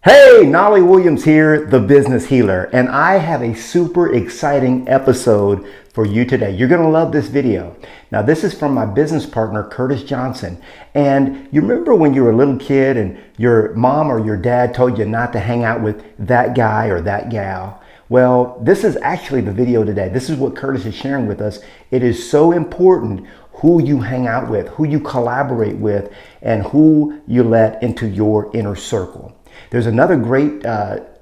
Hey, Knolly Williams here, the business healer, and I have a super exciting episode for you today. You're going to love this video. Now, this is from my business partner, Curtis Johnson. And you remember when you were a little kid and your mom or your dad told you not to hang out with that guy or that gal? Well, this is actually the video today. This is what Curtis is sharing with us. It is so important who you hang out with, who you collaborate with, and who you let into your inner circle. There's another great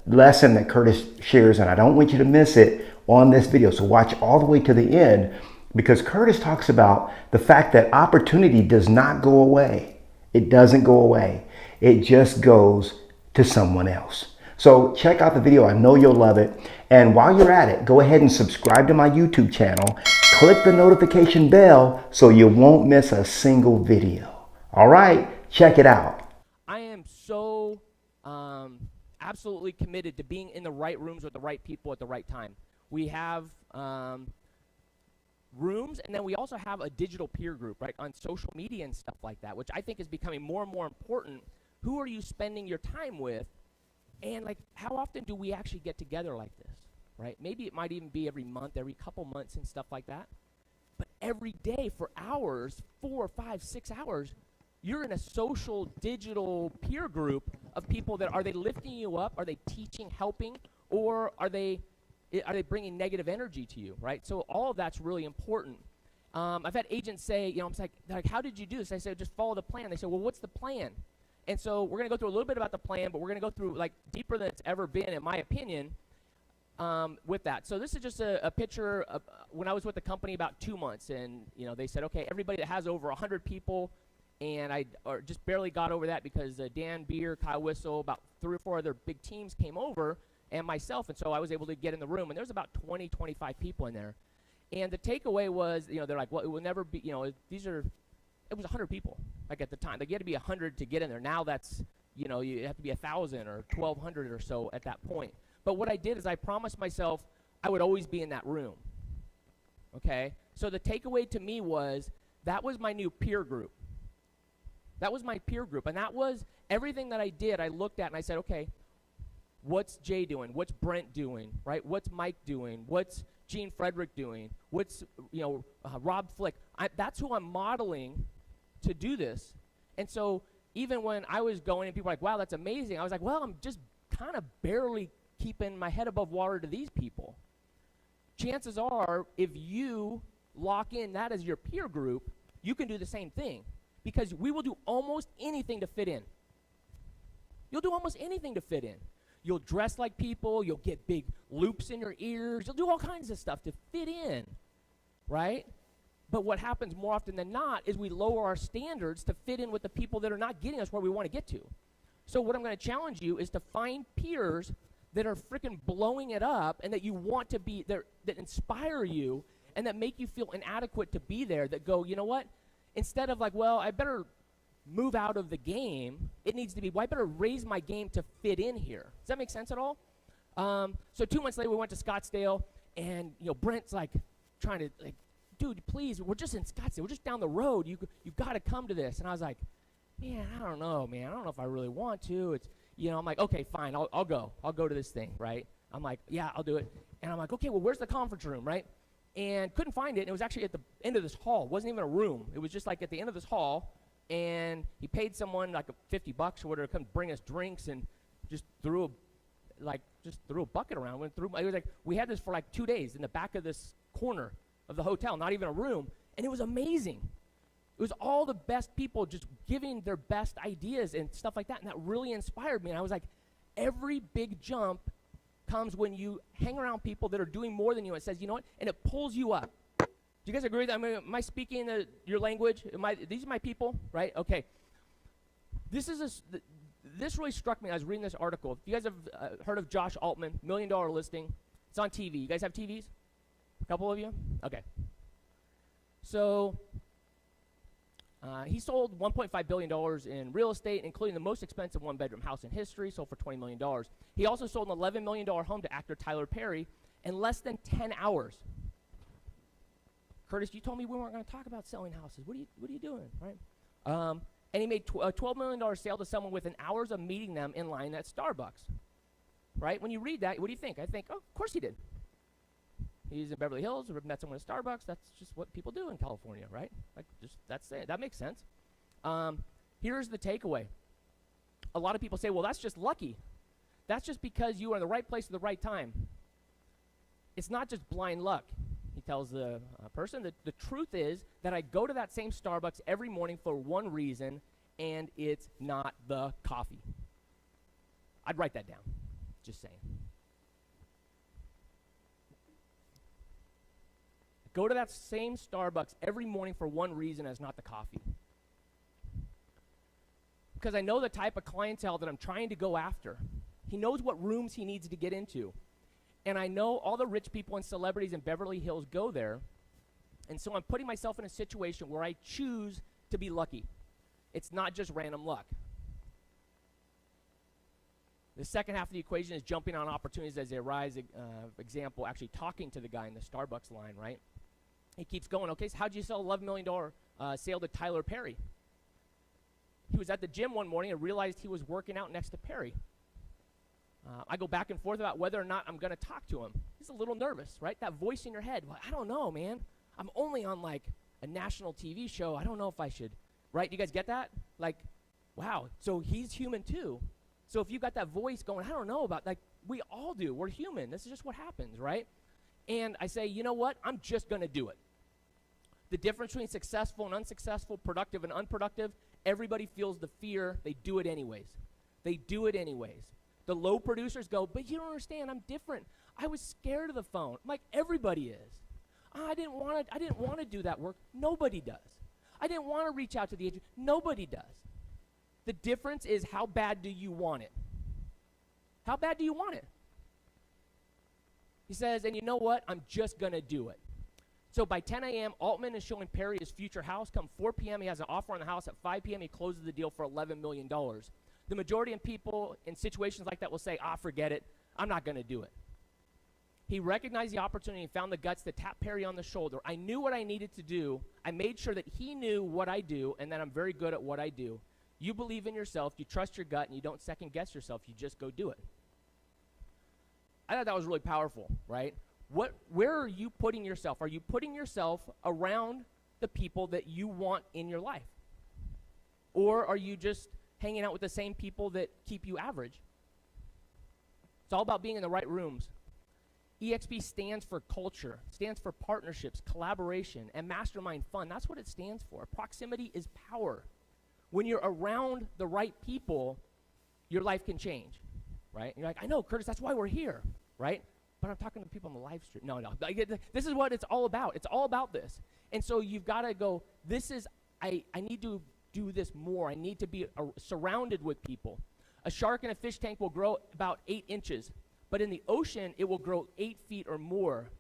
lesson that Curtis shares, and I don't want you to miss it on this video. So watch all the way to the end, because Curtis talks about the fact that opportunity does not go away. It doesn't go away. It just goes to someone else. So check out the video. I know you'll love it. And while you're at it, go ahead and subscribe to my YouTube channel. Click the notification bell so you won't miss a single video. All right, check it out. I am so absolutely committed to being in the right rooms with the right people at the right time. We have rooms, and then we also have a digital peer group, right, on social media and stuff like that, which I think is becoming more and more important. Who are you spending your time with? And like, how often do we actually get together like this, right? Maybe it might even be every month, every couple months and stuff like that. But every day for hours, 4, 5, 6 hours, you're in a social digital peer group of people that, are they lifting you up? Are they teaching, helping? Or are they bringing negative energy to you, right? So all of that's really important. I've had agents say, I'm like, how did you do this? I said, just follow the plan. They say, well, what's the plan? And so we're going to go through a little bit about the plan, but we're going to go through like deeper than it's ever been, in my opinion, with that. So this is just a picture of when I was with the company about 2 months, and they said, okay, everybody that has over 100 people, and I just barely got over that because Dan Beer, Kyle Whistle, about 3 or 4 other big teams came over, and myself, and so I was able to get in the room, and there was about 20, 25 people in there. And the takeaway was, they're like, well, it will never be, it was 100 people, like at the time. Like, you had to be 100 to get in there. Now that's, you have to be 1,000 or 1,200 or so at that point. But what I did is I promised myself I would always be in that room, okay? So the takeaway to me was, that was my new peer group. That was my peer group, and that was everything that I did. I looked at and I said, okay, what's Jay doing? What's Brent doing, right? What's Mike doing? What's Gene Frederick doing? What's, Rob Flick? That's who I'm modeling to do this. And so even when I was going and people were like, wow, that's amazing, I was like, well, I'm just kind of barely keeping my head above water to these people. Chances are, if you lock in that as your peer group, you can do the same thing. Because we will do almost anything to fit in. You'll do almost anything to fit in. You'll dress like people. You'll get big loops in your ears. You'll do all kinds of stuff to fit in, right? But what happens more often than not is we lower our standards to fit in with the people that are not getting us where we want to get to. So what I'm going to challenge you is to find peers that are freaking blowing it up and that you want to be there, that inspire you and that make you feel inadequate to be there, that go, you know what? Instead of like, well, I better move out of the game, it needs to be, well, I better raise my game to fit in here. Does that make sense at all? So 2 months later, we went to Scottsdale, and Brent's like trying to, like, dude, please, we're just in Scottsdale. We're just down the road. You've got to come to this. And I was like, man, I don't know, man. I don't know if I really want to. It's, I'm like, okay, fine, I'll go. I'll go to this thing, right? I'm like, yeah, I'll do it. And I'm like, okay, well, where's the conference room, right? And couldn't find it, and it was actually at the end of this hall. It wasn't even a room. It was just like at the end of this hall, and he paid someone like $50 or whatever to come bring us drinks, and just threw a bucket around. It was like, we had this for like 2 days in the back of this corner of the hotel, not even a room, and it was amazing. It was all the best people just giving their best ideas and stuff like that, and that really inspired me. And I was like, every big jump comes when you hang around people that are doing more than you. It says, you know what, and it pulls you up. Do you guys agree with that? I mean, am I speaking your language? These are my people, right? Okay. This really struck me. I was reading this article. If you guys have heard of Josh Altman, $1 Million Listing, it's on TV. You guys have TVs? A couple of you? Okay. So he sold $1.5 billion in real estate, including the most expensive one-bedroom house in history, sold for $20 million. He also sold an $11 million home to actor Tyler Perry in less than 10 hours. Curtis, you told me we weren't going to talk about selling houses. What are you doing, right? And he made a $12 million sale to someone within hours of meeting them in line at Starbucks. Right? When you read that, what do you think? I think, oh, of course he did. He's in Beverly Hills, met someone at Starbucks. That's just what people do in California, right? Like, just that's it. That makes sense. Here's the takeaway. A lot of people say, well, that's just lucky. That's just because you are in the right place at the right time. It's not just blind luck. He tells the person that the truth is that I go to that same Starbucks every morning for one reason, and it's not the coffee. I'd write that down. Just saying. Go to that same Starbucks every morning for one reason, as not the coffee. Because I know the type of clientele that I'm trying to go after. He knows what rooms he needs to get into. And I know all the rich people and celebrities in Beverly Hills go there. And so I'm putting myself in a situation where I choose to be lucky. It's not just random luck. The second half of the equation is jumping on opportunities as they arise. Example, actually talking to the guy in the Starbucks line, right? He keeps going, okay, so how'd you sell a $11 million sale to Tyler Perry? He was at the gym one morning and realized he was working out next to Perry. I go back and forth about whether or not I'm going to talk to him. He's a little nervous, right? That voice in your head. Well, I don't know, man. I'm only on like a national TV show. I don't know if I should, right? You guys get that? Like, wow. So he's human too. So if you got that voice going, I don't know about, like, we all do. We're human. This is just what happens, right? And I say, you know what? I'm just going to do it. The difference between successful and unsuccessful, productive and unproductive, everybody feels the fear. They do it anyways. They do it anyways. The low producers go, but you don't understand. I'm different. I was scared of the phone. I'm like, everybody is. I didn't want to do that work. Nobody does. I didn't want to reach out to the agent. Nobody does. The difference is, how bad do you want it? How bad do you want it? He says, and you know what? I'm just going to do it. So by 10 a.m., Altman is showing Perry his future house. Come 4 p.m., he has an offer on the house. At 5 p.m., he closes the deal for $11 million. The majority of people in situations like that will say, forget it. I'm not going to do it. He recognized the opportunity and found the guts to tap Perry on the shoulder. I knew what I needed to do. I made sure that he knew what I do and that I'm very good at what I do. You believe in yourself, you trust your gut, and you don't second guess yourself. You just go do it. I thought that was really powerful, right? Where are you putting yourself? Are you putting yourself around the people that you want in your life? Or are you just hanging out with the same people that keep you average? It's all about being in the right rooms. EXP stands for culture, stands for partnerships, collaboration, and mastermind fun. That's what it stands for. Proximity is power. When you're around the right people, your life can change, right? You're like, I know, Curtis, that's why we're here, right? But I'm talking to people on the live stream. No. This is what it's all about. It's all about this. And so you've got to go, I need to do this more. I need to be surrounded with people. A shark in a fish tank will grow about 8 inches, but in the ocean, it will grow 8 feet or more.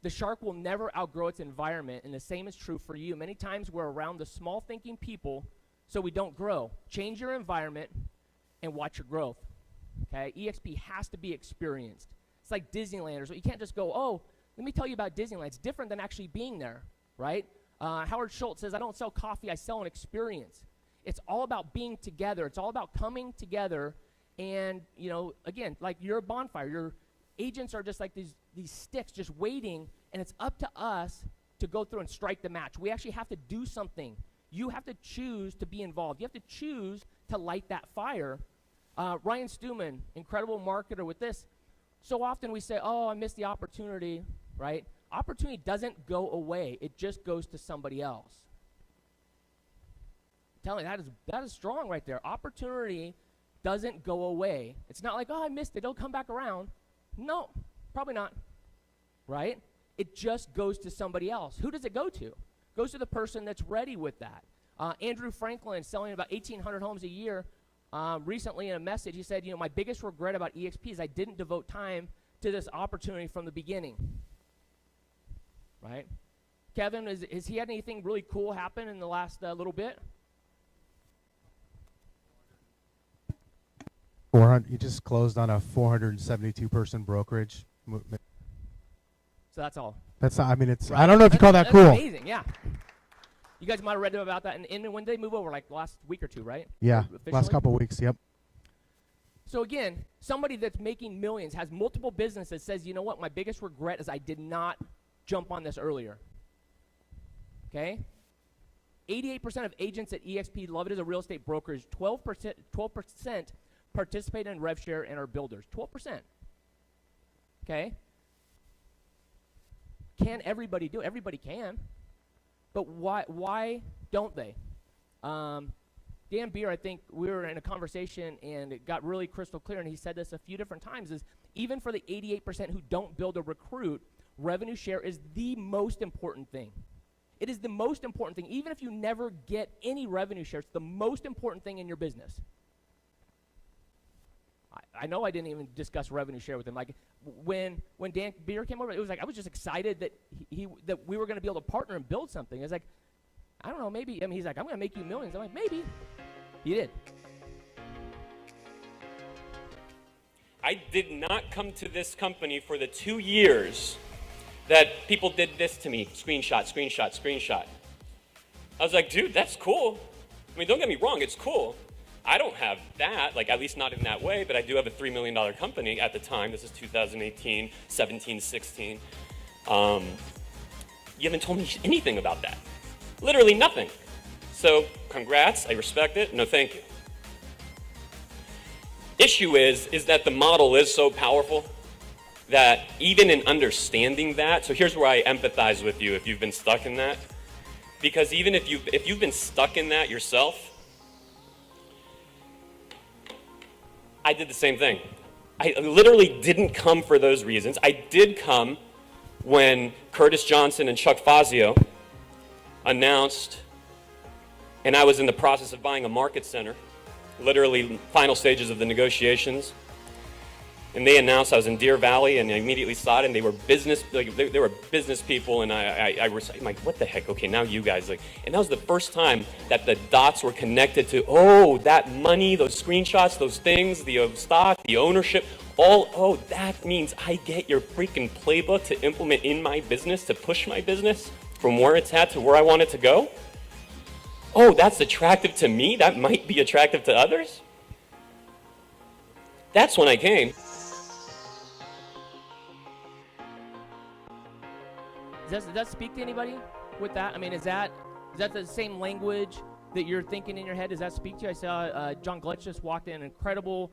The shark will never outgrow its environment, and the same is true for you. Many times we're around the small thinking people, so we don't grow. Change your environment and watch your growth. Okay? EXP has to be experienced. It's like Disneyland. So you can't just go, oh, let me tell you about Disneyland. It's different than actually being there, right? Howard Schultz says, I don't sell coffee, I sell an experience. It's all about being together. It's all about coming together. And, again, like you're a bonfire. Your agents are just like these sticks just waiting, and it's up to us to go through and strike the match. We actually have to do something. You have to choose to be involved. You have to choose to light that fire. Ryan Stewman, incredible marketer with this. So often we say, oh, I missed the opportunity, right? Opportunity doesn't go away. It just goes to somebody else. I'm telling you, that is strong right there. Opportunity doesn't go away. It's not like, oh, I missed it. It'll come back around. No, probably not, right? It just goes to somebody else. Who does it go to? It goes to the person that's ready with that. Andrew Franklin, selling about 1,800 homes a year, recently in a message, he said, my biggest regret about EXP is I didn't devote time to this opportunity from the beginning, right? Kevin, has he had anything really cool happen in the last little bit? 400. You just closed on a 472-person brokerage. So that's all. That's. I mean, it's. Right. I don't know if you call that cool. Amazing, yeah. You guys might have read about that. And when did they move over? Like last week or two, right? Yeah, Officially? last couple weeks. Yep. So again, somebody that's making millions has multiple businesses says, you know what, my biggest regret is I did not jump on this earlier. Okay? 88% of agents at EXP love it as a real estate brokerage. 12% participate in rev share and are builders. 12%. Okay? Can everybody do it? Everybody can. But why don't they? Dan Beer, I think we were in a conversation and it got really crystal clear, and he said this a few different times, is even for the 88% who don't build or recruit, revenue share is the most important thing. It is the most important thing. Even if you never get any revenue share, it's the most important thing in your business. I know I didn't even discuss revenue share with him. Like when Dan Beer came over, it was like I was just excited that that we were going to be able to partner and build something. I was like, I don't know, maybe. I mean, he's like, I'm going to make you millions. I'm like, maybe. He did. I did not come to this company for the 2 years that people did this to me. Screenshot, screenshot, screenshot. I was like, dude, that's cool. I mean, don't get me wrong, it's cool. I don't have that, like at least not in that way, but I do have a $3 million company at the time. This is 2018, 17, 16. You haven't told me anything about that. Literally nothing. So congrats, I respect it, no thank you. Issue is that the model is so powerful that even in understanding that, so here's where I empathize with you if you've been stuck in that. Because even if you've been stuck in that yourself, I did the same thing. I literally didn't come for those reasons. I did come when Curtis Johnson and Chuck Fazio announced, and I was in the process of buying a market center, literally final stages of the negotiations, and they announced I was in Deer Valley, and I immediately saw it, and they were business, like they were business people, and I'm like, what the heck? Okay, now you guys, like, and that was the first time that the dots were connected to, oh, that money, those screenshots, those things, the stock, the ownership, oh, that means I get your freaking playbook to implement in my business, to push my business from where it's at to where I want it to go. Oh, that's attractive to me? That might be attractive to others? That's when I came. Does that speak to anybody with that? I mean, is that the same language that you're thinking in your head? Does that speak to you? I saw John Glitch just walked in, incredible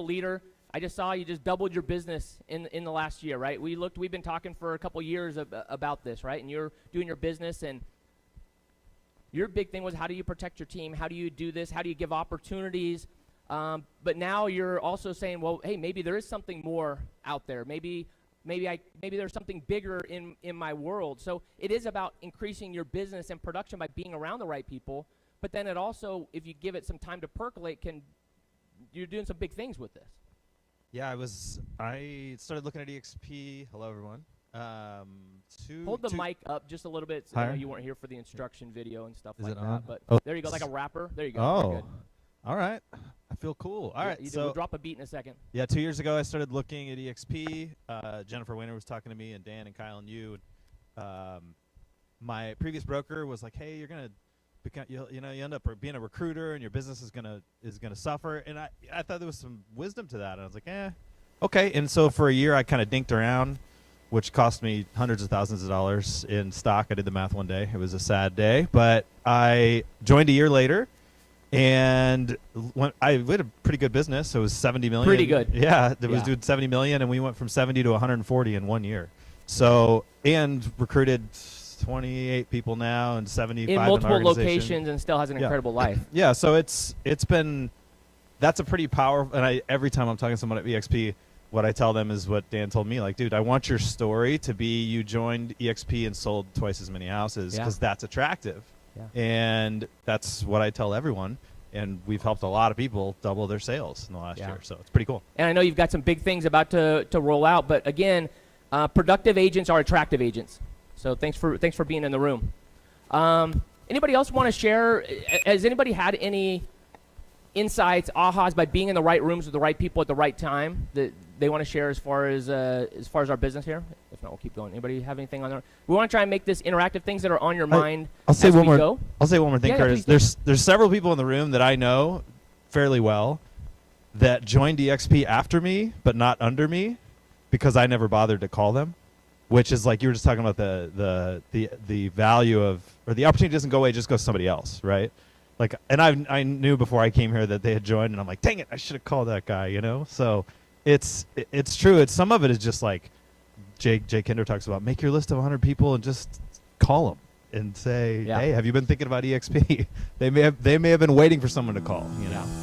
leader. I just saw you just doubled your business in the last year, right? We've been talking for a couple years about this, right? And you're doing your business, and your big thing was, how do you protect your team? How do you do this? How do you give opportunities? But now you're also saying, well, hey, maybe there is something more out there. Maybe there's something bigger in my world. So it is about increasing your business and production by being around the right people. But then it also, if you give it some time to percolate, you're doing some big things with this. Yeah, I started looking at EXP. Hello, everyone. Hold the mic up just a little bit. So I know you weren't here for the instruction video and stuff like that. But there you go, like a rapper. There you go. Oh, all right. I feel cool. All right, we'll drop a beat in a second. Yeah, 2 years ago I started looking at EXP. Jennifer Weiner was talking to me, and Dan and Kyle and you. My previous broker was like, "Hey, you're gonna become, you end up being a recruiter, and your business is gonna suffer." And I thought there was some wisdom to that. And I was like, okay. And so for a year I kind of dinked around, which cost me hundreds of thousands of dollars in stock. I did the math one day. It was a sad day, but I joined a year later. And we had a pretty good business. It was 70 million. Pretty good. Yeah, it was doing 70 million, and we went from 70 to 140 in 1 year. So, and recruited 28 people now and 75 in multiple locations, and still has an incredible life. Yeah, so that's a pretty powerful. And every time I'm talking to someone at EXP, what I tell them is what Dan told me. Like, dude, I want your story to be you joined EXP and sold twice as many houses, because that's attractive. Yeah. And that's what I tell everyone, and we've helped a lot of people double their sales in the last year, so it's pretty cool. And I know you've got some big things about to roll out, but again, productive agents are attractive agents. So thanks for being in the room. Anybody else want to share? Has anybody had any insights, ahas by being in the right rooms with the right people at the right time that they want to share as far as our business here? If not, we'll keep going. Anybody have anything on there? We want to try and make this interactive. Things that are on your mind. I'll say as one we more. go. I'll say one more thing, Yeah, Curtis. please do. There's several people in the room that I know fairly well that joined EXP after me, but not under me, because I never bothered to call them. Which is like you were just talking about the value of, or the opportunity doesn't go away, it just goes to somebody else, right? Like, and I knew before I came here that they had joined, and I'm like, dang it, I should have called that guy, you know. So it's true. It's some of it is just like Jay Kinder talks about. Make your list of 100 people and just call them and say, Yeah. hey, have you been thinking about EXP? They may have been waiting for someone to call, you know. Yeah.